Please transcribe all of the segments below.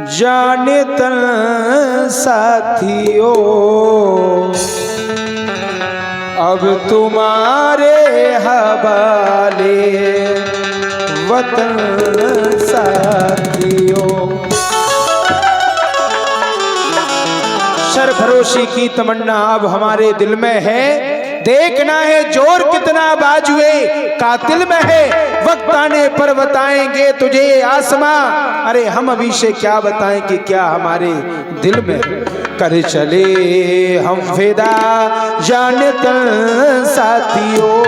जाने तन साथियों अब तुम्हारे हवाले वतन साथियों। सरफरोशी की तमन्ना अब हमारे दिल में है, देखना है जोर कितना बाजुए कातिल में है। वक्त आने पर बताएंगे तुझे आसमां, अरे हम अभी से क्या बताएं कि क्या हमारे दिल में। कर चले हम फिदा जाने तन साथियों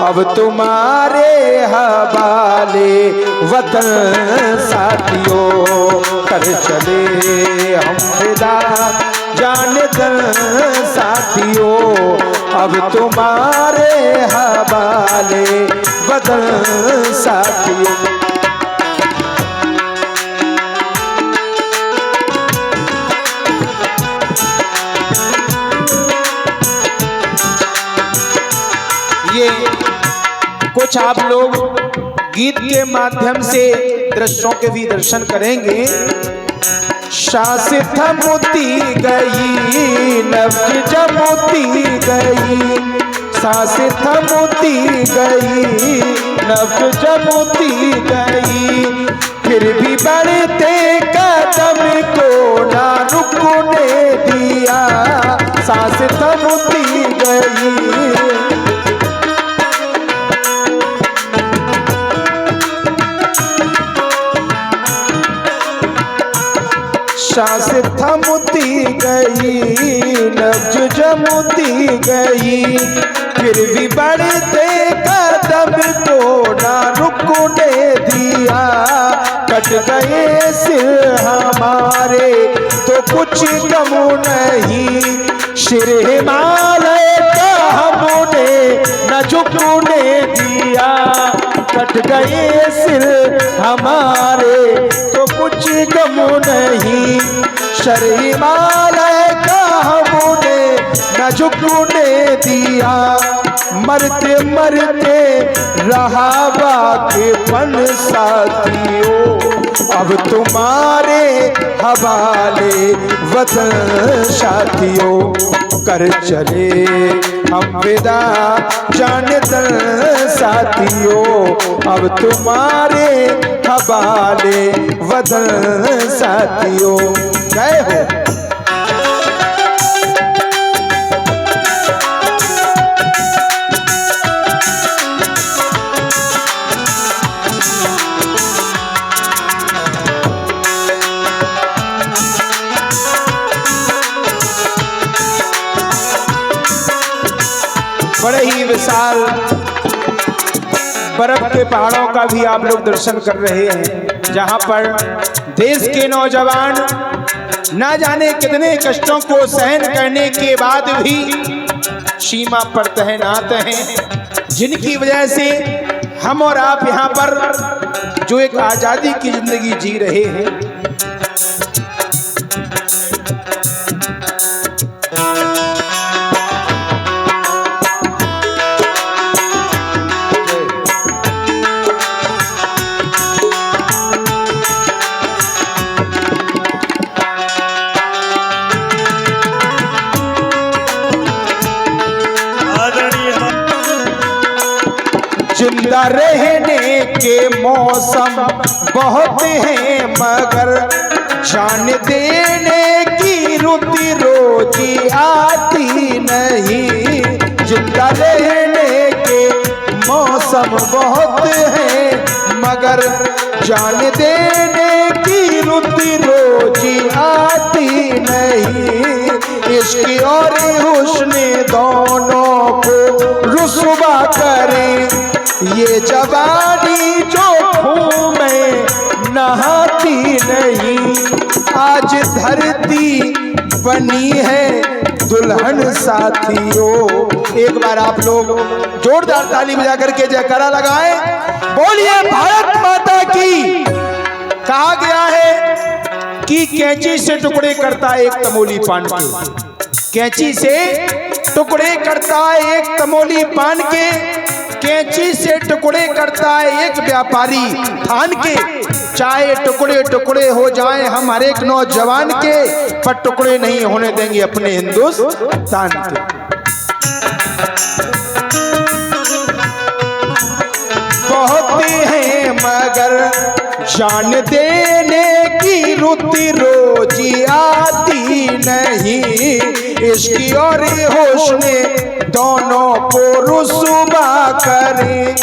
अब तुम्हारे हवाले वतन साथियों। कर चले हम फिदा जाने तन साथियों अब तुम्हारे हवाले वतन साथियों। ये कुछ आप लोग गीत के माध्यम से दृश्यों के भी दर्शन करेंगे। सांस थमती गई नब्ज जमती गई, सांस थमती गई नब्ज जमती गई, फिर भी बढ़ते कदम को ना रुकने दिया। सांस थमती गई सांस थमती गई नब्ज जमती गई, फिर भी बढ़ते कदम को ना रुकने दिया। कट गए सिर हमारे तो कुछ गम नहीं, सिर हिमालय का हमने न झुकने दिया। कट गए सिर हमारे तो कुछ गम नहीं, सर हिमालय का हमने न झुकने दिया। मरते मरते रहा बाकीपन साथियों अब तुम्हारे हवाले वतन साथियों। कर चले हम विदा जाने तन साथियों अब तुम्हारे हवाले वतन साथियों। जय हो। बड़े ही विशाल बर्फ के पहाड़ों का भी आप लोग दर्शन कर रहे हैं, जहां पर देश के नौजवान ना जाने कितने कष्टों को सहन करने के बाद भी सीमा पर तैनात हैं, जिनकी वजह से हम और आप यहां पर जो एक आजादी की जिंदगी जी रहे हैं। जिंदा रहने के मौसम बहुत हैं मगर जान देने की रुती रोजी आती नहीं। जिंदा रहने के मौसम बहुत हैं मगर जान देने की रुती रोजी आती नहीं। इश्क और हुस्न दोनों को रुसवा करें ये जवानी जो खून में नहाती नहीं। आज धरती बनी है दुल्हन साथियों। एक बार आप लोग जोरदार ताली बजा करके जयकारा लगाएं, बोलिए भारत माता की। कहा गया है कि कैंची से टुकड़े करता एक तमोली पान के, कैंची से टुकड़े करता है एक तमोली पान के, कैंची से टुकड़े करता है एक व्यापारी थान के। चाहे टुकड़े टुकड़े हो जाएं हम हर एक नौजवान के, पर टुकड़े नहीं होने देंगे अपने हिंदुस्तान के। बहुत हैं मगर जान देने की रुति रोजी आती नहीं, इश्क और होश में दोनों को रुसवा करे।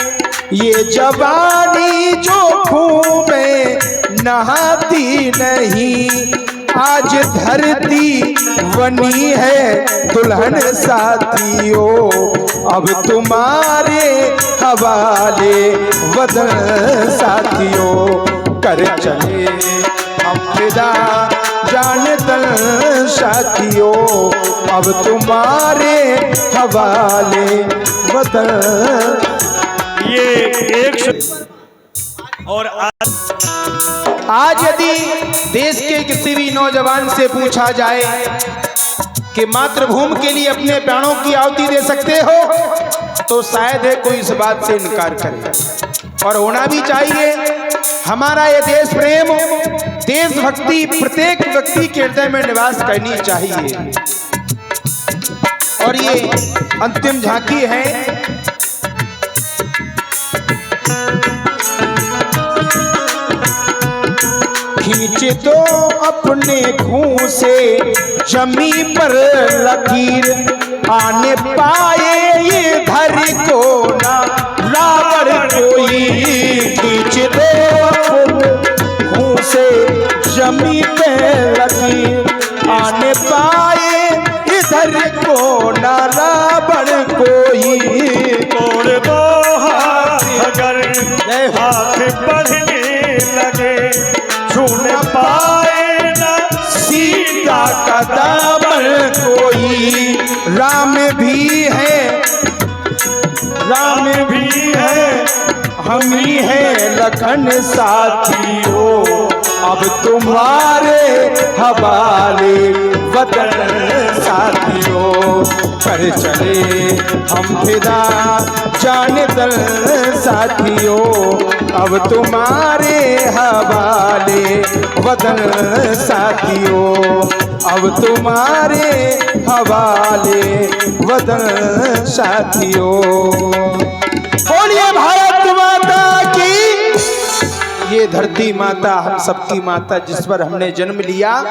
ये जवानी जो खून में नहाती नहीं, आज धरती बनी है दुल्हन साथियों, अब तुम्हारे हवाले वतन साथियों। कर चले हम फिदा जान दल साथियों, अब तुम्हारे हवाले वतन। ये एक और आज यदि देश के किसी भी नौजवान से पूछा जाए कि मातृभूमि के लिए अपने प्राणों की आहुति दे सकते हो, तो शायद है कोई इस बात से इनकार करे, और होना भी चाहिए। हमारा ये देश प्रेम, देशभक्ति प्रत्येक व्यक्ति के हृदय में निवास करनी चाहिए। और ये अंतिम झांकी है। खींच दो अपने खून से जमी पर लकीर, आने पाए ये धर को ना रावण कोई। खींच दो अपने खून से जमी पे लकीर, आने पाए इधर को ना रावण कोई। तोड़ दो हाथ अगर हाथ बढ़ने लगे, छून पाए न सीता का दामन कोई। राम भी है, राम भी है, हम ही है लखन साथियों, अब तुम्हारे हवाले वतन साथियों। कर चले हम फिदा जान दल साथियों, अब तुम्हारे हवाले वतन साथियों, अब तुम्हारे हवाले वतन साथियों। बोलिए भारत माता की। ये धरती माता हम सबकी माता, जिस पर हमने जन्म लिया।